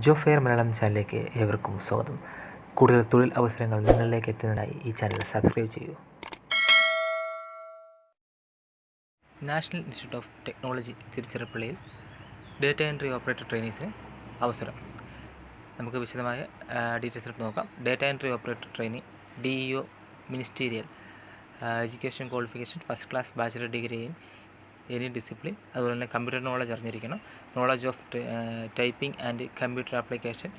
Job fair Malayalam ചാനലിലേക്ക് ഏവർക്കും സ്വാഗതം. കൂടുതൽ തൊഴിൽ അവസരങ്ങൾ നിങ്ങളിലേക്ക് എത്തുന്നതിനായി ഈ ചാനൽ സബ്സ്ക്രൈബ് ചെയ്യൂ. നാഷണൽ ഇൻസ്റ്റിറ്റ്യൂട്ട് ഓഫ് ടെക്നോളജി തിരുച്ചിറപ്പള്ളിയിൽ ഡേറ്റ എൻട്രി ഓപ്പറേറ്റർ ട്രെയിനീസിന് അവസരം. നമുക്ക് വിശദമായ ഡീറ്റെയിൽസ് നോക്കാം. Data entry operator training DEO ministerial education qualification first class bachelor degree in any discipline. അതുപോലെ തന്നെ കമ്പ്യൂട്ടർ നോളജ് അറിഞ്ഞിരിക്കണം. Knowledge of typing and computer application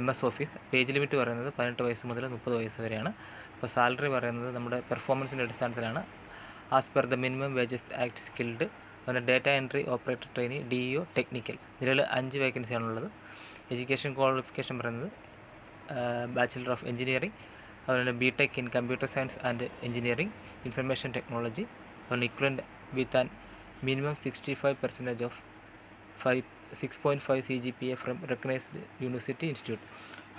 MS office. Page limit പറയുന്നത് 18 വയസ്സ് മുതൽ 30 വയസ്സ് വരെയാണ്. അപ്പോൾ സാലറി പറയുന്നത് നമ്മുടെ പെർഫോമൻസിൻ്റെ അടിസ്ഥാനത്തിലാണ്. As per the minimum wages act skilled. അതുപോലെ data entry operator training DEO technical. ഇതിൽ 5 വേക്കൻസിയാണുള്ളത്. എഡ്യൂക്കേഷൻ ക്വാളിഫിക്കേഷൻ പറയുന്നത് ബാച്ചിലർ ഓഫ് എഞ്ചിനീയറിംഗ്, അതുപോലെ BTech in computer science and engineering, information technology. അതുപോലെ equivalent with an minimum 65% of 6.5 CGPA from recognised university institute.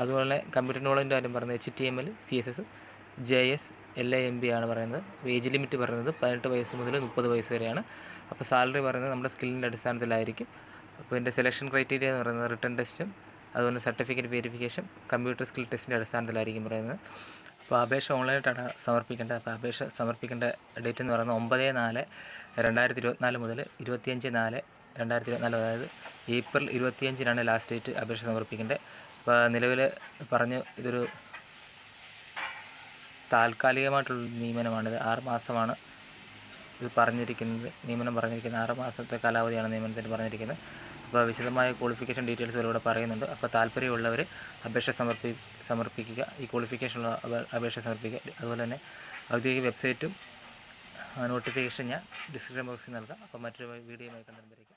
അതുപോലെ computer നോളജിൻ്റെ കാര്യം പറയുന്നത് HTML, CSS, JS, LAMB ആണ് പറയുന്നത്. ഏജ് ലിമിറ്റ് പറയുന്നത് 18 വയസ്സ് മുതൽ 30 വയസ്സ് വരെയാണ്. അപ്പോൾ സാലറി പറയുന്നത് നമ്മുടെ സ്കില്ലിൻ്റെ അടിസ്ഥാനത്തിലായിരിക്കും. അപ്പോൾ ഇതിൻ്റെ സെലക്ഷൻ ക്രൈറ്റീരിയ എന്ന് പറയുന്നത് റിട്ടൺ ടെസ്റ്റും അതുപോലെ സർട്ടിഫിക്കറ്റ് വെരിഫിക്കേഷൻ കമ്പ്യൂട്ടർ സ്കിൽ ടെസ്റ്റിൻ്റെ അടിസ്ഥാനത്തിലായിരിക്കും പറയുന്നത്. അപ്പോൾ അപേക്ഷ ഓൺലൈനായിട്ടാണ് സമർപ്പിക്കേണ്ടത്. അപ്പോൾ അപേക്ഷ സമർപ്പിക്കേണ്ട ഡേറ്റ് എന്ന് പറയുന്നത് 9/4/2024 മുതൽ 25/4/2024, അതായത് ഏപ്രിൽ 25-നാണ് ലാസ്റ്റ് ഡേറ്റ് അപേക്ഷ സമർപ്പിക്കേണ്ടത്. അപ്പോൾ നിലവിൽ പറഞ്ഞു ഇതൊരു താൽക്കാലികമായിട്ടുള്ള നിയമനമാണിത്. 6 മാസമാണ് ഇത് പറഞ്ഞിരിക്കുന്നത്. നിയമനം പറഞ്ഞിരിക്കുന്നത് 6 മാസത്തെ കാലാവധിയാണ് നിയമനത്തിന് പറഞ്ഞിരിക്കുന്നത്. അപ്പോൾ വിശദമായ ക്വാളിഫിക്കേഷൻ ഡീറ്റെയിൽസ് ഇവിടെ പറയുന്നുണ്ട്. അപ്പോൾ താല്പര്യമുള്ളവർ അപേക്ഷ സമർപ്പിക്കുക. ഈ ക്വാളിഫിക്കേഷനുള്ള അപേക്ഷ സമർപ്പിക്കുക. അതുപോലെ തന്നെ ഔദ്യോഗിക വെബ്സൈറ്റും നോട്ടിഫിക്കേഷൻ ഞാൻ ഡിസ്ക്രിപ്ഷൻ ബോക്സിൽ നൽകാം. അപ്പോൾ മറ്റൊരു വീഡിയോയുമായി കണ്ടുവരുന്നതായിരിക്കും.